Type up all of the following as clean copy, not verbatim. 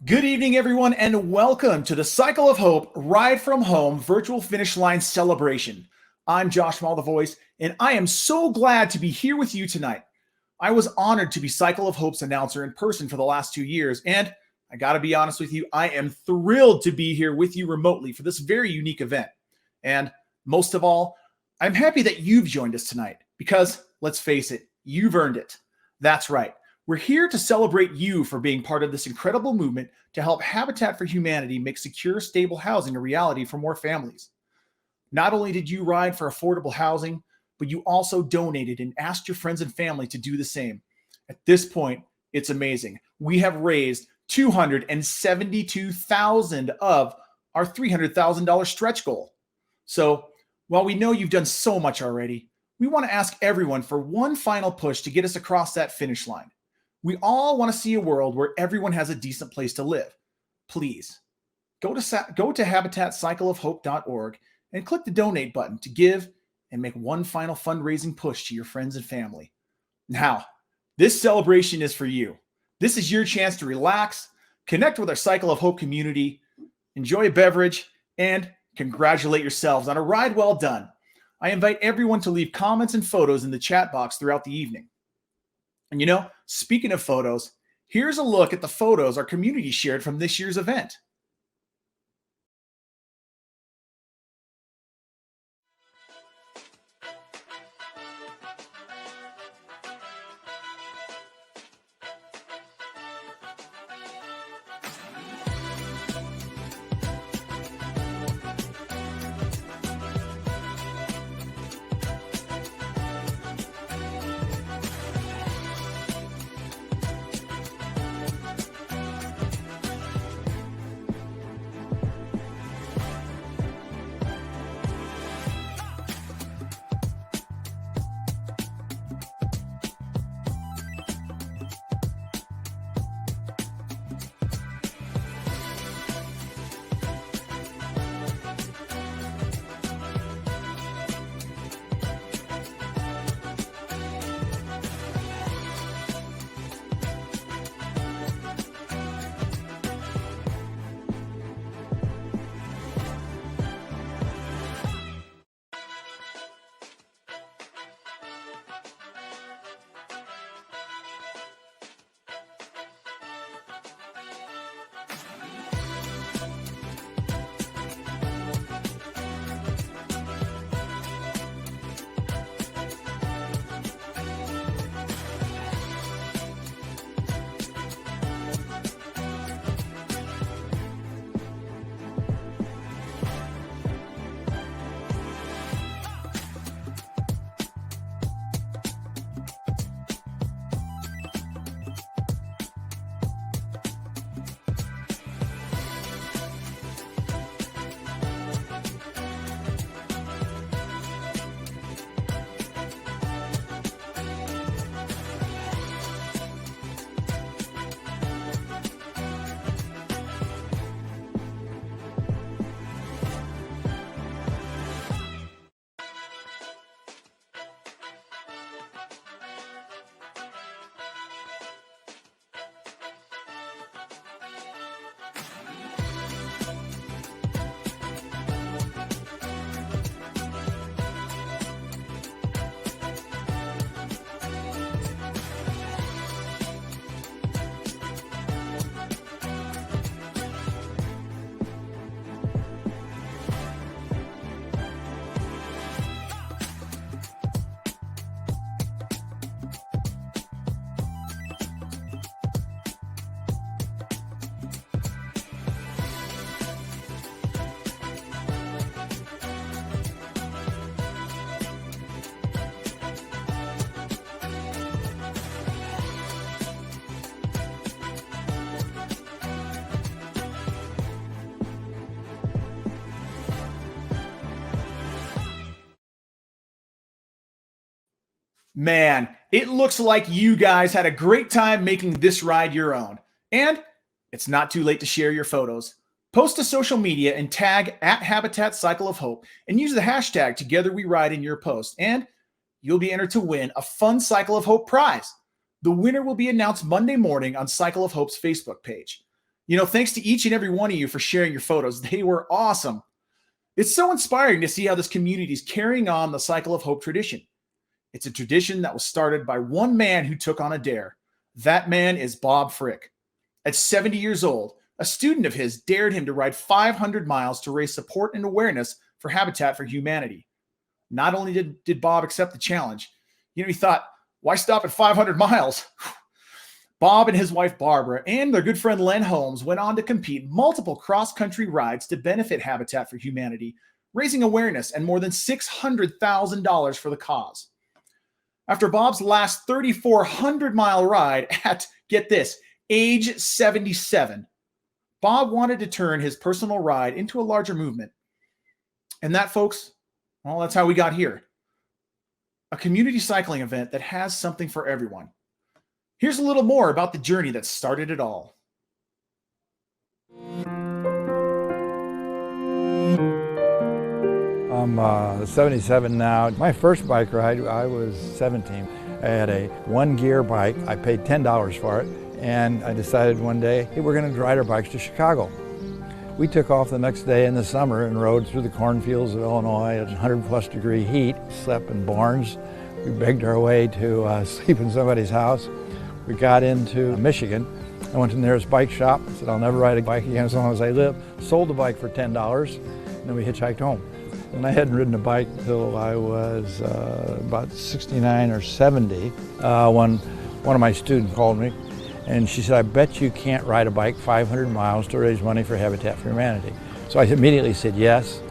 Good evening, everyone, and welcome to the Cycle of Hope Ride from Home Virtual Finish Line Celebration. I'm Josh Mall, the voice, and I am so glad to be here with you tonight. I was honored to be Cycle of Hope's announcer in person for the last 2 years, and I gotta be honest with you, I am thrilled to be here with you remotely for this very unique event. And most of all, I'm happy that you've joined us tonight because, let's face it, you've earned it. That's right. We're here to celebrate you for being part of this incredible movement to help Habitat for Humanity make secure, stable housing a reality for more families. Not only did you ride for affordable housing, but you also donated and asked your friends and family to do the same. At this point, it's amazing. We have raised $272,000 of our $300,000 stretch goal. So while we know you've done so much already, we want to ask everyone for one final push to get us across that finish line. We all want to see a world where everyone has a decent place to live. Please go to habitatcycleofhope.org and click the donate button to give and make one final fundraising push to your friends and family. Now, this celebration is for you. This is your chance to relax, connect with our Cycle of Hope community, enjoy a beverage, and congratulate yourselves on a ride well done. I invite everyone to leave comments and photos in the chat box throughout the evening. And speaking of photos, here's a look at the photos our community shared from this year's event. Man, it looks like you guys had a great time making this ride your own. And it's not too late to share your photos. Post to social media and tag at Habitat Cycle of Hope and use the hashtag Together We Ride in your post. And you'll be entered to win a fun Cycle of Hope prize. The winner will be announced Monday morning on Cycle of Hope's Facebook page. Thanks to each and every one of you for sharing your photos. They were awesome. It's so inspiring to see how this community is carrying on the Cycle of Hope tradition. It's a tradition that was started by one man who took on a dare. That man is Bob Frick. At 70 years old, a student of his dared him to ride 500 miles to raise support and awareness for Habitat for Humanity. Not only did Bob accept the challenge, he thought, why stop at 500 miles? Bob and his wife Barbara and their good friend Len Holmes went on to compete multiple cross-country rides to benefit Habitat for Humanity, raising awareness and more than $600,000 for the cause. After Bob's last 3,400-mile ride at, get this, age 77, Bob wanted to turn his personal ride into a larger movement. And that, folks, well, that's how we got here. A community cycling event that has something for everyone. Here's a little more about the journey that started it all. I'm 77 now. My first bike ride, I was 17. I had a one-gear bike. I paid $10 for it, and I decided one day, hey, we're going to ride our bikes to Chicago. We took off the next day in the summer and rode through the cornfields of Illinois at 100-plus degree heat, slept in barns. We begged our way to sleep in somebody's house. We got into Michigan. I went to the nearest bike shop. I said, I'll never ride a bike again as long as I live. Sold the bike for $10, and then we hitchhiked home. And I hadn't ridden a bike until I was about 69 or 70 when one of my students called me, and she said, I bet you can't ride a bike 500 miles to raise money for Habitat for Humanity. So I immediately said yes.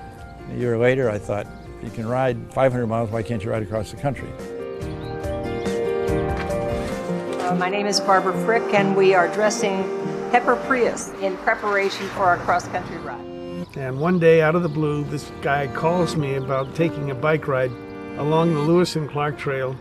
A year later, I thought, if you can ride 500 miles, why can't you ride across the country? My name is Barbara Frick, and we are dressing Pepper Prius in preparation for our cross-country ride. And one day, out of the blue, this guy calls me about taking a bike ride along the Lewis and Clark Trail,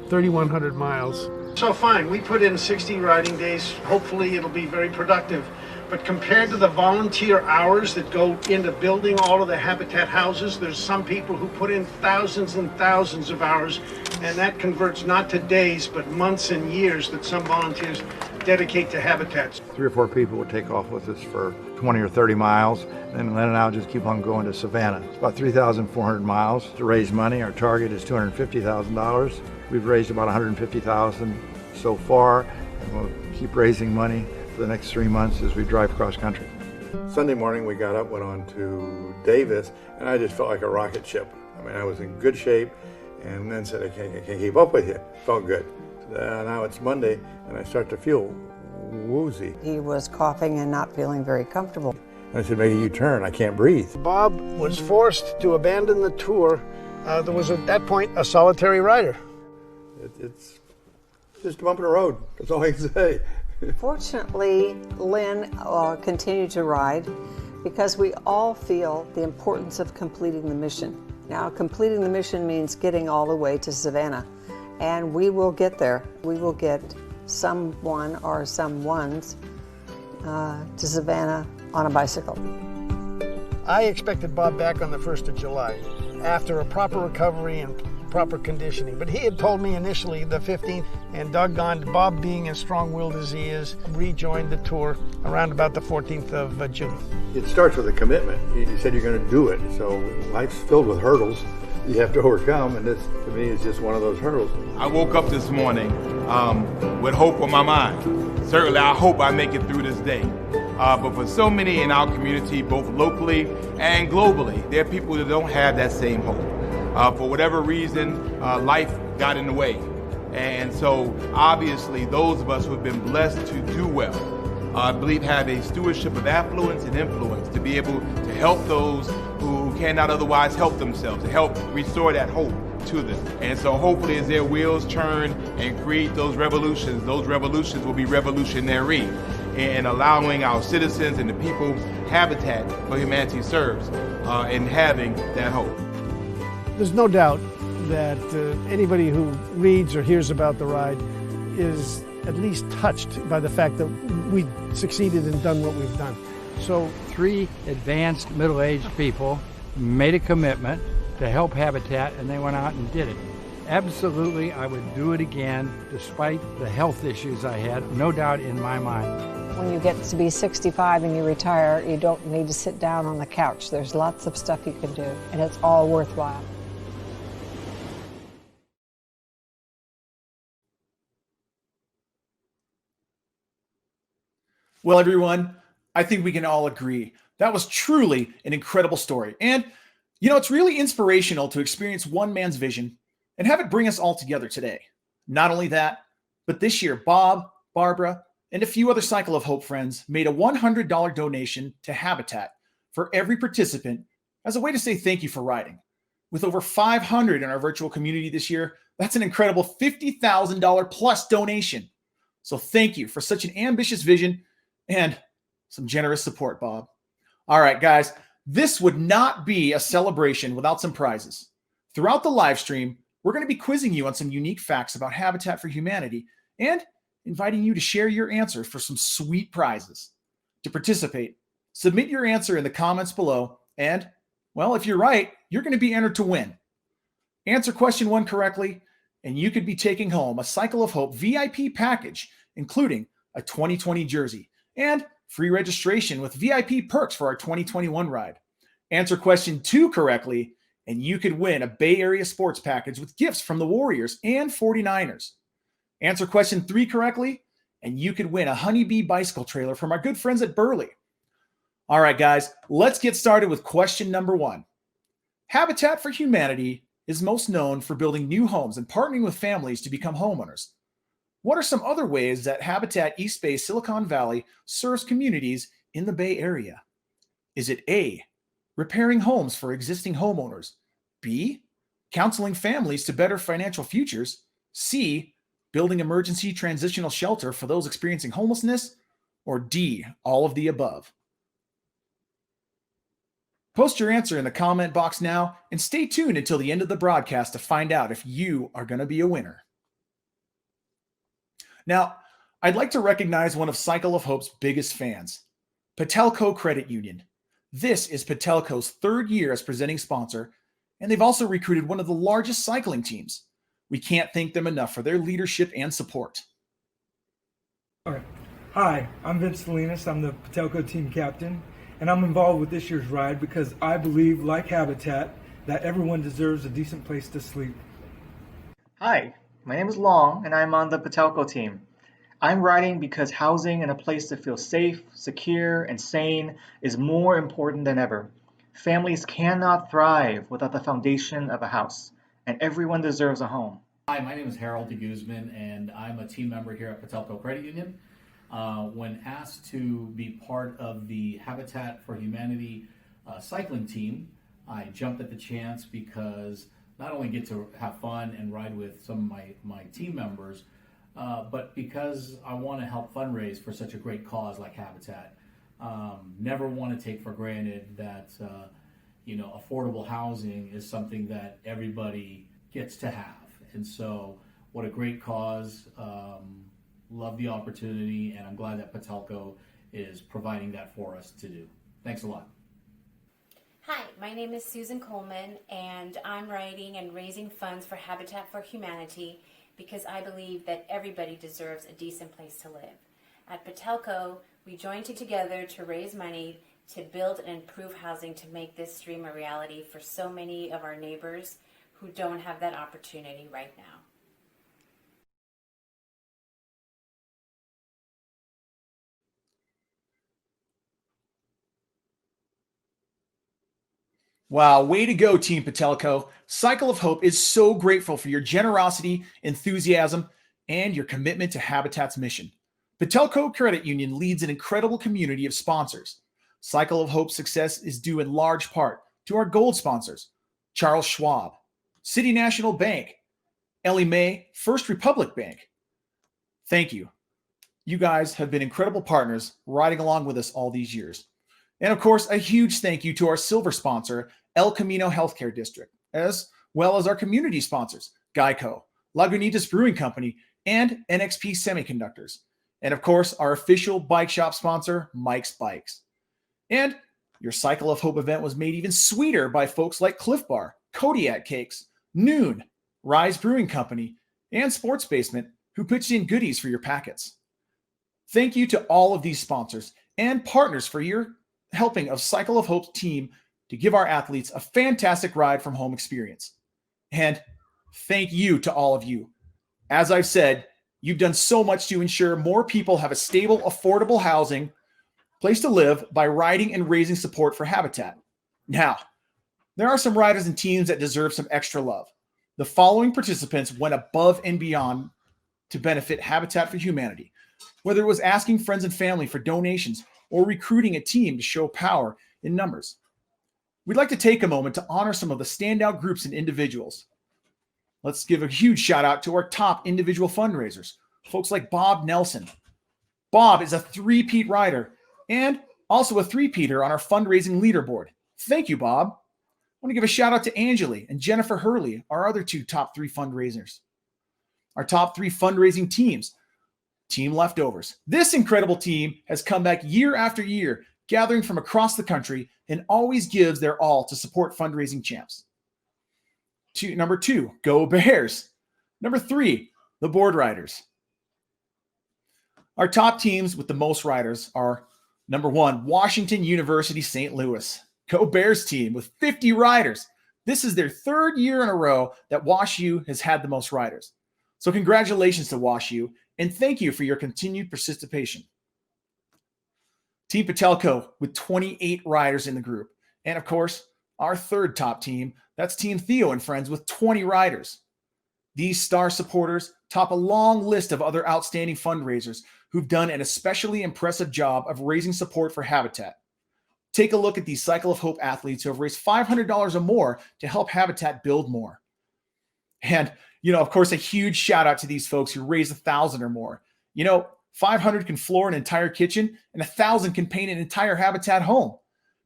3,100 miles. So fine, we put in 60 riding days. Hopefully it'll be very productive. But compared to the volunteer hours that go into building all of the Habitat houses, there's some people who put in thousands and thousands of hours, and that converts not to days, but months and years that some volunteers dedicate to habitats. 3 or 4 people would take off with us for 20 or 30 miles, and Len and I will just keep on going to Savannah. It's about 3,400 miles to raise money. Our target is $250,000. We've raised about $150,000 so far, and we'll keep raising money for the next 3 months as we drive cross country. Sunday morning we got up, went on to Davis, and I just felt like a rocket ship. I mean, I was in good shape, and then said, I can't keep up with you. Felt good. Now it's Monday, and I start to feel woozy. He was coughing and not feeling very comfortable. I said, make a U-turn, I can't breathe. Bob was forced to abandon the tour. There was at that point a solitary rider. It's just a bump in the road, that's all I can say. Fortunately, Lynn continued to ride because we all feel the importance of completing the mission. Now, completing the mission means getting all the way to Savannah, and we will get there. We will get someone or some ones to Savannah on a bicycle. I expected Bob back on the 1st of July after a proper recovery and proper conditioning, but he had told me initially the 15th, and doggone, Bob, being as strong-willed as he is, rejoined the tour around about the 14th of June. It starts with a commitment. You said you're going to do it, so life's filled with hurdles you have to overcome, and this, to me, is just one of those hurdles. I woke up this morning with hope on my mind. Certainly, I hope I make it through this day. But for so many in our community, both locally and globally, there are people that don't have that same hope. For whatever reason, life got in the way. And so obviously those of us who have been blessed to do well, I believe have a stewardship of affluence and influence to be able to help those who cannot otherwise help themselves, to help restore that hope to them. And so hopefully as their wheels turn and create those revolutions will be revolutionary in allowing our citizens and the people Habitat for Humanity serves in having that hope. There's no doubt that anybody who reads or hears about the ride is at least touched by the fact that we succeeded and done what we've done. So 3 advanced middle-aged people made a commitment to help Habitat, and they went out and did it. Absolutely, I would do it again, despite the health issues I had, no doubt in my mind. When you get to be 65 and you retire, you don't need to sit down on the couch. There's lots of stuff you can do, and it's all worthwhile. Well, everyone, I think we can all agree that was truly an incredible story. And, it's really inspirational to experience one man's vision and have it bring us all together today. Not only that, but this year, Bob, Barbara, and a few other Cycle of Hope friends made a $100 donation to Habitat for every participant as a way to say thank you for riding. With over 500 in our virtual community this year, that's an incredible $50,000 plus donation. So thank you for such an ambitious vision and some generous support, Bob. All right, guys, this would not be a celebration without some prizes. Throughout the live stream, we're going to be quizzing you on some unique facts about Habitat for Humanity and inviting you to share your answer for some sweet prizes. To participate, submit your answer in the comments below, and, well, if you're right, you're going to be entered to win. Answer question 1 correctly, and you could be taking home a Cycle of Hope VIP package, including a 2020 jersey and free registration with VIP perks for our 2021 ride. Answer question 2 correctly, and you could win a Bay Area sports package with gifts from the Warriors and 49ers. Answer question 3 correctly, and you could win a Honeybee bicycle trailer from our good friends at Burley. All right, guys, let's get started with question number 1. Habitat for Humanity is most known for building new homes and partnering with families to become homeowners. What are some other ways that Habitat East Bay Silicon Valley serves communities in the Bay Area? Is it A, repairing homes for existing homeowners, B, counseling families to better financial futures, C, building emergency transitional shelter for those experiencing homelessness, or D, all of the above? Post your answer in the comment box now and stay tuned until the end of the broadcast to find out if you are going to be a winner. Now, I'd like to recognize one of Cycle of Hope's biggest fans, Patelco Credit Union. This is Patelco's 3rd year as presenting sponsor, and they've also recruited one of the largest cycling teams. We can't thank them enough for their leadership and support. All right. Hi, I'm Vince Salinas. I'm the Patelco team captain, and I'm involved with this year's ride because I believe, like Habitat, that everyone deserves a decent place to sleep. Hi, my name is Long, and I'm on the Patelco team. I'm riding because housing and a place to feel safe, secure, and sane is more important than ever. Families cannot thrive without the foundation of a house, and everyone deserves a home. Hi, my name is Harold de Guzman, and I'm a team member here at Patelco Credit Union. When asked to be part of the Habitat for Humanity cycling team, I jumped at the chance because not only get to have fun and ride with some of my team members, but because I want to help fundraise for such a great cause like Habitat. Never want to take for granted that affordable housing is something that everybody gets to have. And so what a great cause. Love the opportunity, and I'm glad that Patelco is providing that for us to do. Thanks a lot. Hi, my name is Susan Coleman, and I'm writing and raising funds for Habitat for Humanity because I believe that everybody deserves a decent place to live. At Patelco, we joined together to raise money to build and improve housing to make this dream a reality for so many of our neighbors who don't have that opportunity right now. Wow, way to go, Team Patelco. Cycle of Hope is so grateful for your generosity, enthusiasm, and your commitment to Habitat's mission. Patelco Credit Union leads an incredible community of sponsors. Cycle of Hope's success is due in large part to our gold sponsors, Charles Schwab, City National Bank, Ellie Mae, First Republic Bank. Thank you. You guys have been incredible partners riding along with us all these years. And of course, a huge thank you to our silver sponsor, El Camino Healthcare District, as well as our community sponsors, Geico, Lagunitas Brewing Company, and NXP Semiconductors. And of course, our official bike shop sponsor, Mike's Bikes. And your Cycle of Hope event was made even sweeter by folks like Cliff Bar, Kodiak Cakes, Noon, Rise Brewing Company, and Sports Basement, who pitched in goodies for your packets. Thank you to all of these sponsors and partners for your helping of Cycle of Hope's team to give our athletes a fantastic ride from home experience. And thank you to all of you. As I've said, you've done so much to ensure more people have a stable, affordable housing place to live by riding and raising support for Habitat. Now, there are some riders and teams that deserve some extra love. The following participants went above and beyond to benefit Habitat for Humanity, whether it was asking friends and family for donations or recruiting a team to show power in numbers. We'd like to take a moment to honor some of the standout groups and individuals. Let's give a huge shout out to our top individual fundraisers, folks like Bob Nelson. Bob is a three-peat rider and also a three-peater on our fundraising leaderboard. Thank you, Bob. I want to give a shout out to Angeli and Jennifer Hurley, our other two top 3 fundraisers. Our top 3 fundraising teams, Team Leftovers. This incredible team has come back year after year, gathering from across the country and always gives their all to support fundraising champs. Number 2, Go Bears. Number 3, the Board Riders. Our top teams with the most riders are number 1, Washington University St. Louis. Go Bears team with 50 riders. This is their 3rd year in a row that WashU has had the most riders. So congratulations to WashU, and thank you for your continued participation. Team Patelco with 28 riders in the group. And of course, our 3rd top team, that's Team Theo and Friends with 20 riders. These star supporters top a long list of other outstanding fundraisers who've done an especially impressive job of raising support for Habitat. Take a look at these Cycle of Hope athletes who have raised $500 or more to help Habitat build more. And, of course, a huge shout out to these folks who raised $1,000 or more. 500 can floor an entire kitchen and 1,000 can paint an entire Habitat home.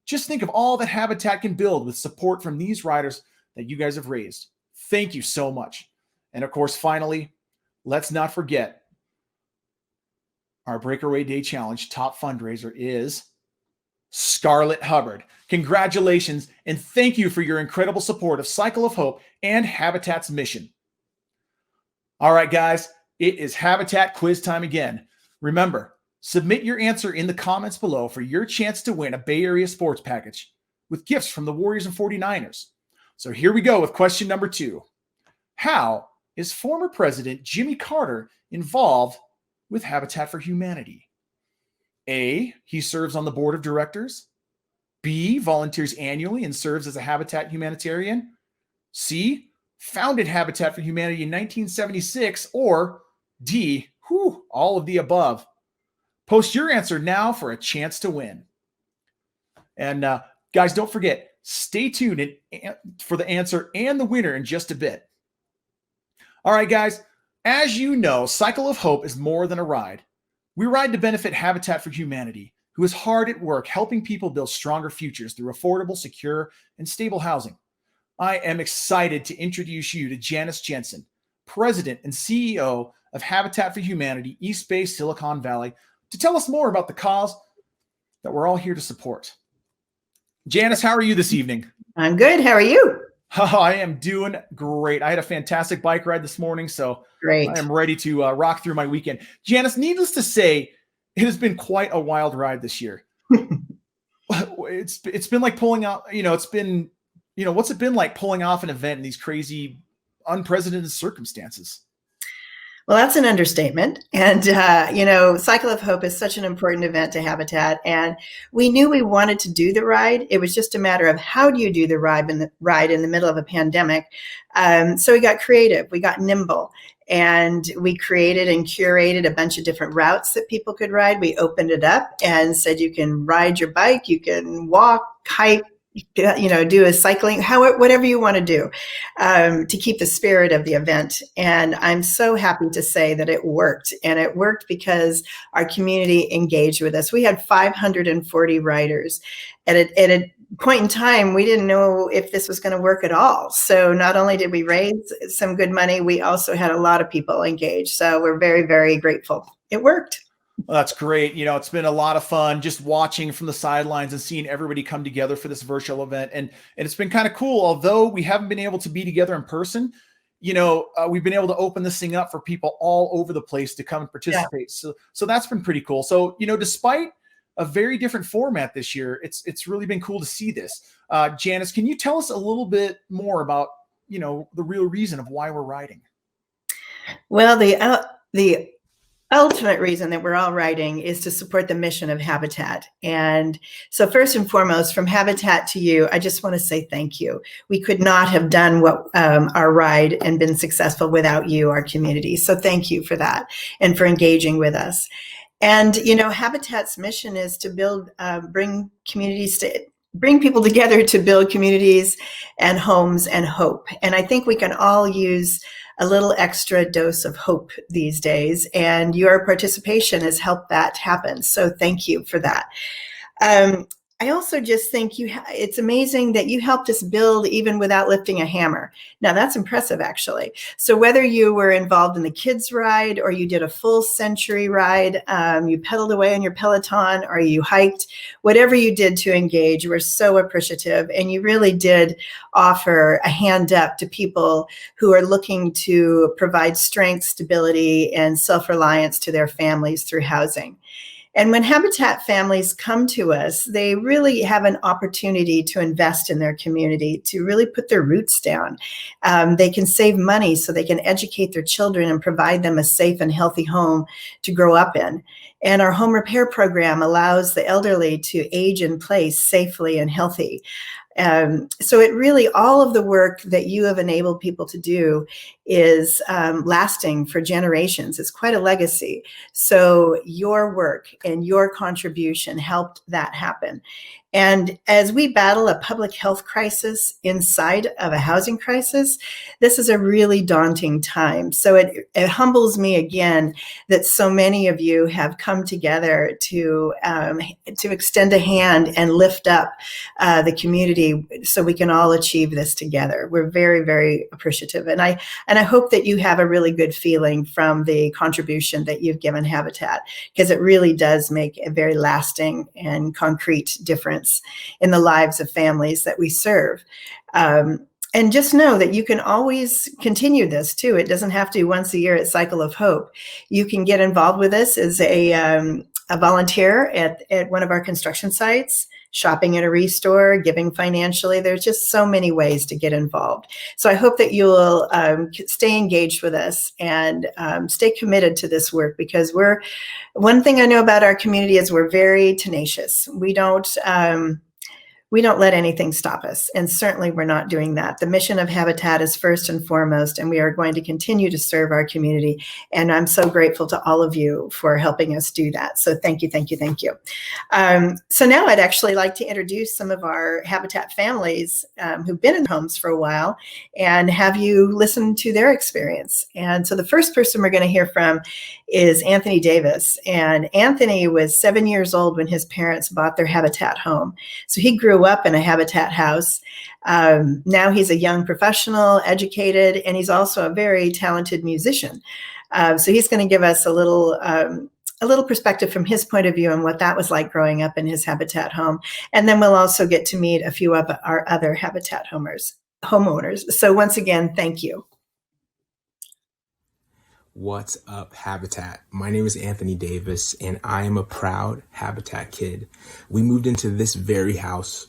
Just think of all that Habitat can build with support from these riders that you guys have raised. Thank you so much. And of course, finally, let's not forget our Breakaway Day Challenge top fundraiser is Scarlett Hubbard. Congratulations and thank you for your incredible support of Cycle of Hope and Habitat's mission. All right, guys, it is Habitat quiz time again. Remember, submit your answer in the comments below for your chance to win a Bay Area sports package with gifts from the Warriors and 49ers. So here we go with question number 2. How is former President Jimmy Carter involved with Habitat for Humanity? A, he serves on the board of directors. B, volunteers annually and serves as a Habitat humanitarian. C, founded Habitat for Humanity in 1976. Or D, all of the above. Post your answer now for a chance to win. And guys, don't forget, stay tuned for the answer and the winner in just a bit. All right, guys, as you know, Cycle of Hope is more than a ride. We ride to benefit Habitat for Humanity, who is hard at work helping people build stronger futures through affordable, secure, and stable housing. I am excited to introduce you to Janice Jensen, President and CEO of Habitat for Humanity East Bay, Silicon Valley, to tell us more about the cause that we're all here to support. Janice, how are you this evening? I'm good. How are you? Oh, I am doing great. I had a fantastic bike ride this morning, so great. I am ready to rock through my weekend. Janice, needless to say, it has been quite a wild ride this year. It's been like pulling out, it's been, what's it been like pulling off an event in these crazy, unprecedented circumstances? Well, that's an understatement. And, Cycle of Hope is such an important event to Habitat. And we knew we wanted to do the ride. It was just a matter of how do you do the ride in the middle of a pandemic. So we got creative, we got nimble, and we created and curated a bunch of different routes that people could ride. We opened it up and said, you can ride your bike, you can walk, hike, do a cycling, whatever you want to do to keep the spirit of the event. And I'm so happy to say that it worked. And it worked because our community engaged with us. We had 540 riders. At a point in time, we didn't know if this was going to work at all. So not only did we raise some good money, we also had a lot of people engaged. So we're very, very grateful. It worked. Well, that's great. It's been a lot of fun just watching from the sidelines and seeing everybody come together for this virtual event. And it's been kind of cool. Although we haven't been able to be together in person, we've been able to open this thing up for people all over the place to come and participate. Yeah. So that's been pretty cool. So, despite a very different format this year, it's really been cool to see this. Janice, can you tell us a little bit more about, the real reason of why we're riding? Well, the ultimate reason that we're all riding is to support the mission of Habitat. And so first and foremost, from Habitat to you, I just want to say thank you. We could not have done what our ride and been successful without you, our community. So thank you for that and for engaging with us. And, Habitat's mission is to bring people together to build communities and homes and hope. And I think we can all use a little extra dose of hope these days, and your participation has helped that happen. So thank you for that. I also just think it's amazing that you helped us build even without lifting a hammer. Now that's impressive, actually. So whether you were involved in the kids ride or you did a full century ride, you pedaled away on your Peloton or you hiked, whatever you did to engage, we're so appreciative. And you really did offer a hand up to people who are looking to provide strength, stability, and self-reliance to their families through housing. And when Habitat families come to us, they really have an opportunity to invest in their community, to really put their roots down. They can save money so they can educate their children and provide them a safe and healthy home to grow up in. And our home repair program allows the elderly to age in place safely and healthy. So it really, all of the work that you have enabled people to do is lasting for generations. It's quite a legacy. So your work and your contribution helped that happen. And as we battle a public health crisis inside of a housing crisis, this is a really daunting time. So it humbles me again that so many of you have come together to extend a hand and lift up the community so we can all achieve this together. We're very, very appreciative. And I hope that you have a really good feeling from the contribution that you've given Habitat, because it really does make a very lasting and concrete difference in the lives of families that we serve. And just know that you can always continue this too. It doesn't have to be once a year at Cycle of Hope. You can get involved with us as a volunteer at one of our construction sites, shopping at a restore, giving financially. There's just so many ways to get involved. So I hope that you'll stay engaged with us and stay committed to this work, because one thing I know about our community is we're very tenacious. We don't let anything stop us. And certainly we're not doing that. The mission of Habitat is first and foremost, and we are going to continue to serve our community. And I'm so grateful to all of you for helping us do that. So thank you, thank you, thank you. So now I'd actually like to introduce some of our Habitat families who've been in homes for a while and have you listen to their experience. And so the first person we're going to hear from is Anthony Davis. And Anthony was 7 years old when his parents bought their Habitat home. So he grew up in a Habitat house. Now he's a young professional, educated, and he's also a very talented musician. So he's going to give us a little perspective from his point of view on what that was like growing up in his Habitat home. And then we'll also get to meet a few of our other Habitat homeowners. So once again, thank you. What's up, Habitat? My name is Anthony Davis, and I am a proud Habitat kid. We moved into this very house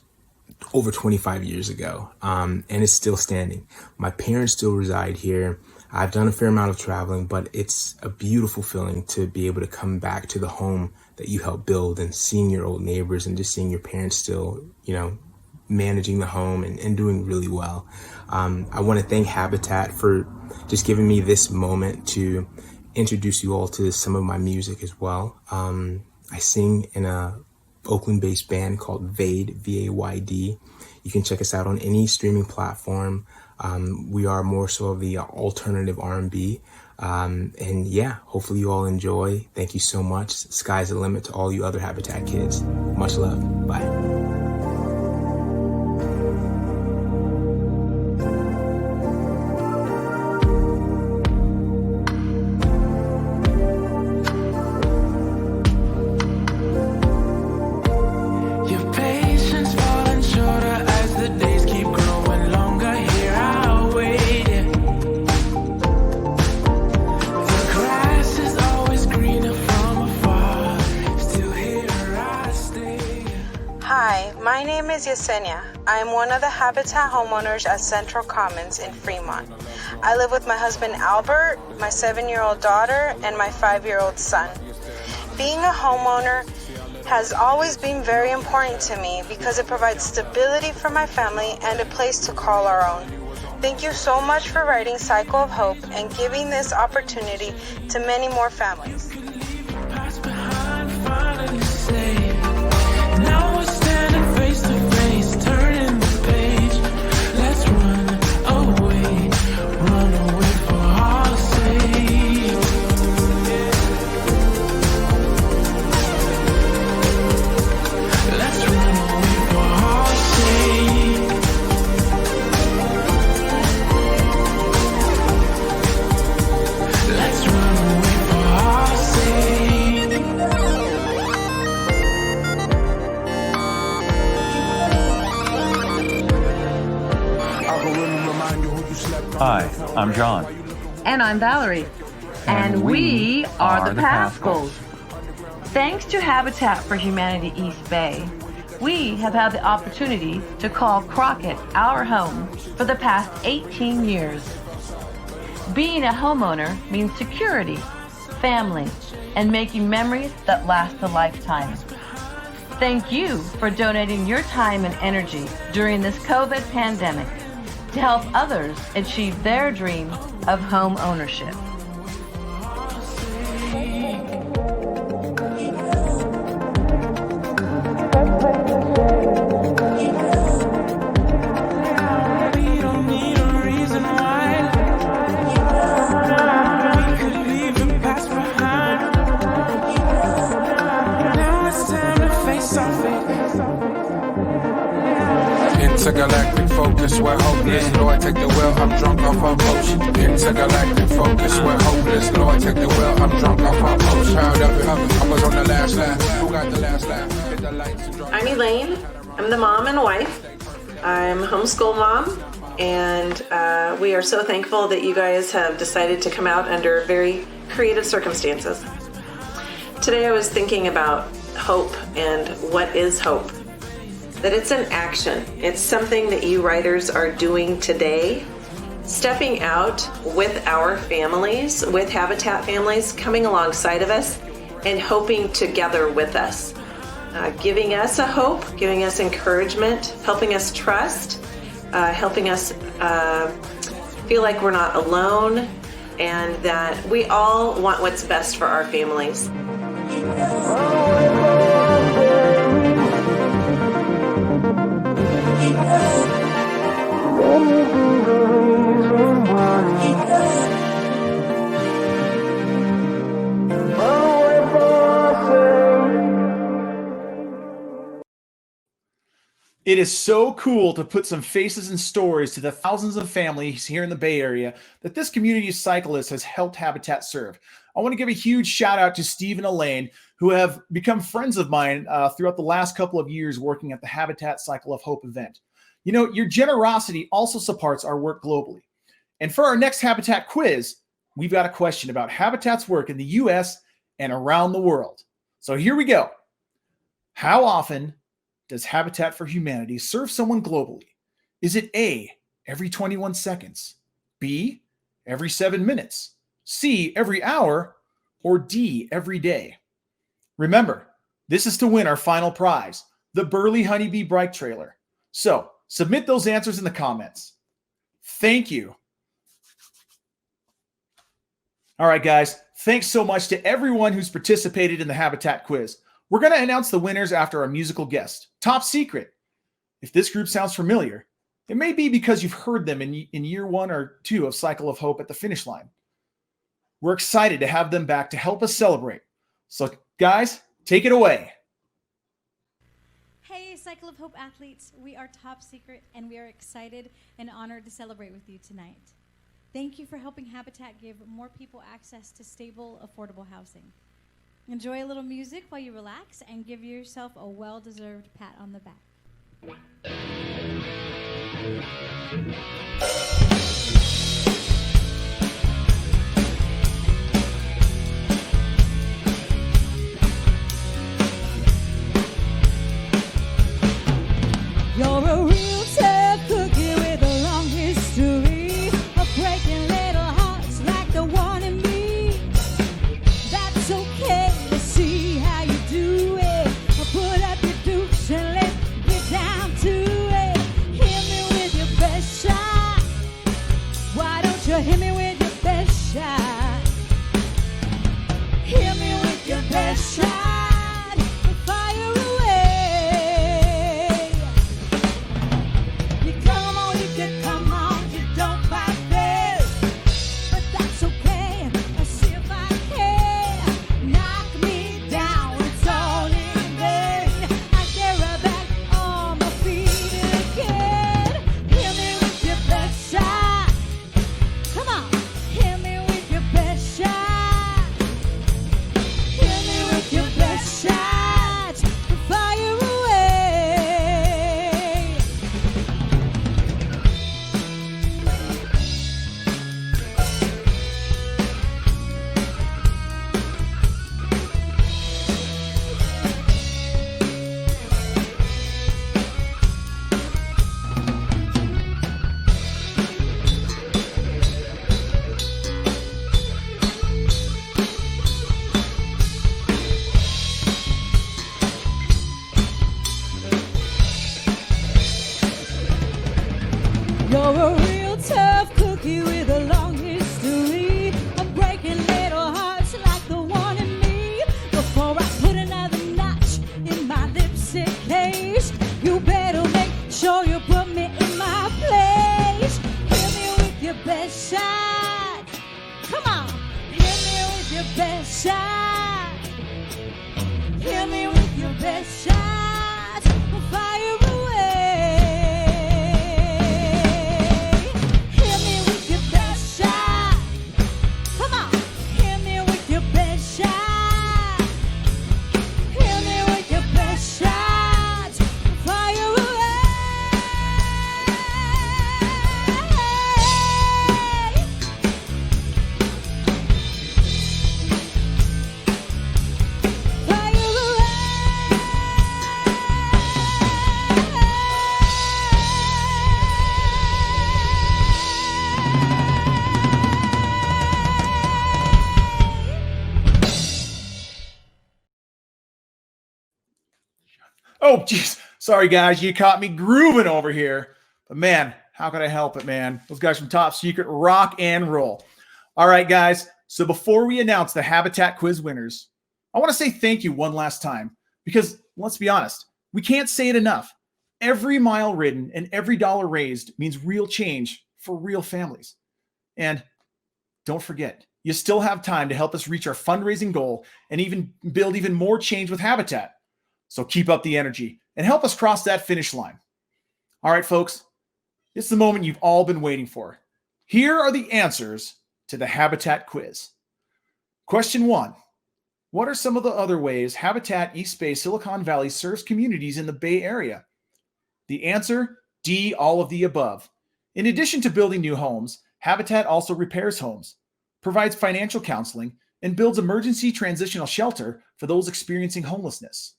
over 25 years ago, and it's still standing. My parents still reside here. I've done a fair amount of traveling, but it's a beautiful feeling to be able to come back to the home that you helped build and seeing your old neighbors and just seeing your parents still, managing the home and doing really well. I want to thank Habitat for just giving me this moment to introduce you all to some of my music as well. I sing in a Oakland-based band called Vayd, V-A-Y-D. You can check us out on any streaming platform. We are more so of the alternative R&B. And yeah, hopefully you all enjoy. Thank you so much. Sky's the limit to all you other Habitat kids. Much love. Bye. is Yesenia. I am one of the Habitat homeowners at Central Commons in Fremont. I live with my husband Albert, my 7-year-old daughter, and my 5-year-old son. Being a homeowner has always been very important to me because it provides stability for my family and a place to call our own. Thank you so much for writing Cycle of Hope and giving this opportunity to many more families. Now we're standing face to face, turning the page. Let's run away for our sake. Let's run away for our sake. Let's run away for our sake. Hi, I'm John. And I'm Valerie. And we are the Pascals. Thanks to Habitat for Humanity East Bay, we have had the opportunity to call Crockett our home for the past 18 years. Being a homeowner means security, family, and making memories that last a lifetime. Thank you for donating your time and energy during this COVID pandemic to help others achieve their dream of home ownership. We don't need a reason why we could leave the past behind. Now it's time to face our fate. Intergalactic focus, we're hopeless. Lord, take the wheel, I'm drunk off our potion. Intergalactic focus, we're hopeless. Lord, take the wheel, I'm drunk off our potion. Proud of it, I was on the last lap. Who got the last lap? Hit the lights and drop. I'm Elaine. I'm the mom and wife. I'm homeschool mom, and we are so thankful that you guys have decided to come out under very creative circumstances. Today I was thinking about hope and what is hope. That it's an action. It's something that you writers are doing today, stepping out with our families, with Habitat families, coming alongside of us and hoping together with us. Giving us a hope, giving us encouragement, helping us trust, helping us feel like we're not alone, and that we all want what's best for our families. It is so cool to put some faces and stories to the thousands of families here in the Bay Area that this community of cyclists has helped Habitat serve. I want to give a huge shout out to Steve and Elaine, who have become friends of mine throughout the last couple of years working at the Habitat Cycle of Hope event. You know, your generosity also supports our work globally. And for our next Habitat quiz, we've got a question about Habitat's work in the U.S. and around the world. So here we go. How often does Habitat for Humanity serve someone globally? Is it A, every 21 seconds, B, every 7 minutes, C, every hour, or D, every day? Remember, this is to win our final prize, the Burley Honeybee Bike Trailer. So submit those answers in the comments. Thank you. All right, guys, thanks so much to everyone who's participated in the Habitat quiz. We're going to announce the winners after our musical guest. Top secret. If this group sounds familiar, it may be because you've heard them in year 1 or 2 of Cycle of Hope at the finish line. We're excited to have them back to help us celebrate. So, guys, take it away. Hey, Cycle of Hope athletes. We are Top Secret, and we are excited and honored to celebrate with you tonight. Thank you for helping Habitat give more people access to stable, affordable housing. Enjoy a little music while you relax and give yourself a well-deserved pat on the back. Come on, hit me with your best shot. Hit me with your best shot. Fire away. Hit me with your best shot. Come on, hit me with your best shot. Hit me with your best shot. Fire away. Oh, jeez. Sorry, guys. You caught me grooving over here. But man, how could I help it, man? Those guys from Top Secret rock and roll. All right, guys. So before we announce the Habitat Quiz winners, I want to say thank you one last time because let's be honest, we can't say it enough. Every mile ridden and every dollar raised means real change for real families. And don't forget, you still have time to help us reach our fundraising goal and even build even more change with Habitat. So keep up the energy and help us cross that finish line. All right, folks, it's the moment you've all been waiting for. Here are the answers to the Habitat quiz. Question 1. What are some of the other ways Habitat East Bay Silicon Valley serves communities in the Bay Area? The answer, D, all of the above. In addition to building new homes, Habitat also repairs homes, provides financial counseling, and builds emergency transitional shelter for those experiencing homelessness.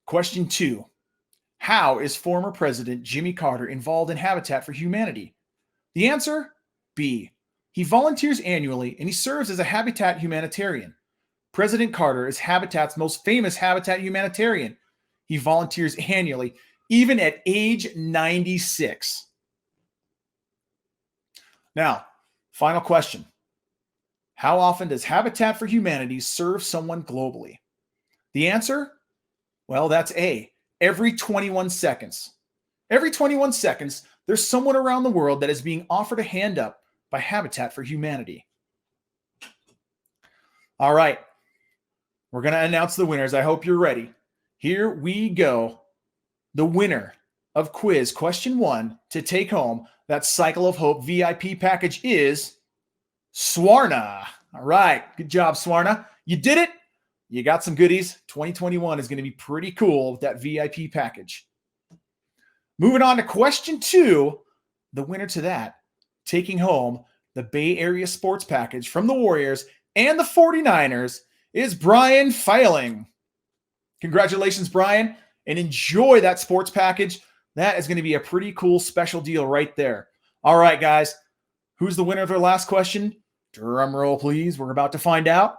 Question 2. How is former President Jimmy Carter involved in Habitat for Humanity? The answer, B. He volunteers annually and he serves as a Habitat humanitarian. President Carter is Habitat's most famous Habitat humanitarian. He volunteers annually, even at age 96. Now, final question. How often does Habitat for Humanity serve someone globally? The answer, well, that's A, every 21 seconds. Every 21 seconds, there's someone around the world that is being offered a hand up by Habitat for Humanity. All right, we're going to announce the winners. I hope you're ready. Here we go. The winner of quiz question 1 to take home that Cycle of Hope VIP package is Swarna. All right, good job, Swarna. You did it. You got some goodies. 2021 is going to be pretty cool with that VIP package. Moving on to question 2, the winner to that, taking home the Bay Area sports package from the Warriors and the 49ers is Brian Feiling. Congratulations, Brian, and enjoy that sports package. That is going to be a pretty cool special deal right there. All right, guys, who's the winner of our last question? Drum roll, please. We're about to find out.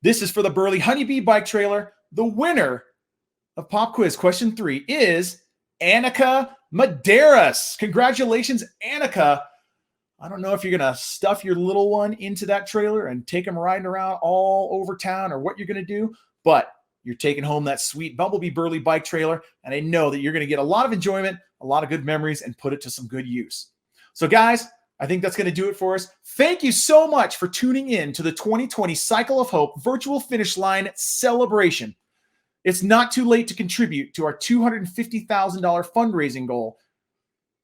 This is for the Burley Honeybee bike trailer. The winner of Pop Quiz question 3 is Annika Medeiros. Congratulations, Annika. I don't know if you're going to stuff your little one into that trailer and take him riding around all over town or what you're going to do, but you're taking home that sweet Bumblebee Burley bike trailer, and I know that you're going to get a lot of enjoyment, a lot of good memories, and put it to some good use. So, guys, I think that's going to do it for us. Thank you so much for tuning in to the 2020 Cycle of Hope Virtual Finish Line celebration. It's not too late to contribute to our $250,000 fundraising goal.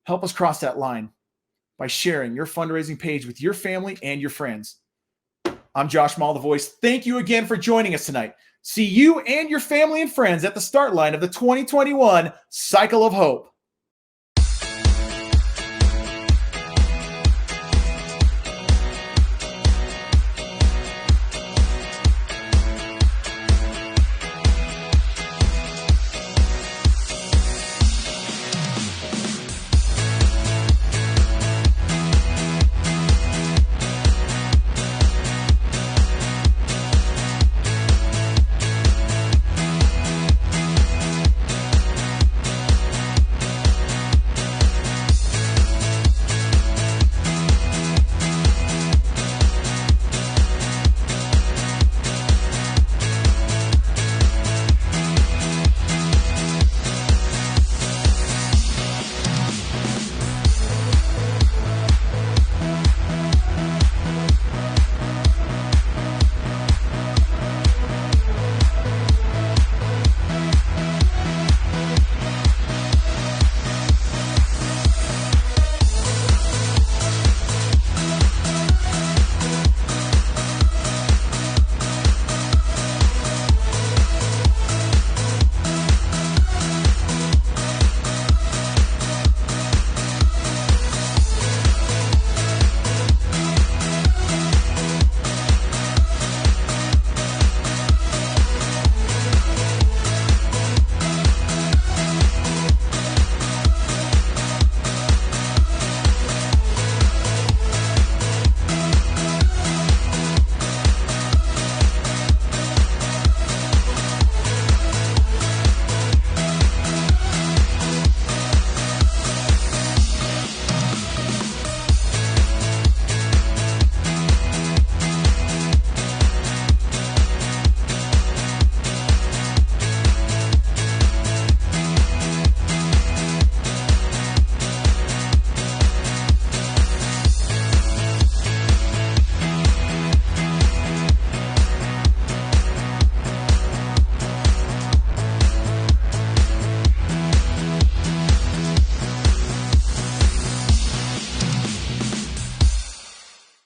Help us cross that line by sharing your fundraising page with your family and your friends. I'm Josh Mall, the voice. Thank you again for joining us tonight. See you and your family and friends at the start line of the 2021 Cycle of Hope.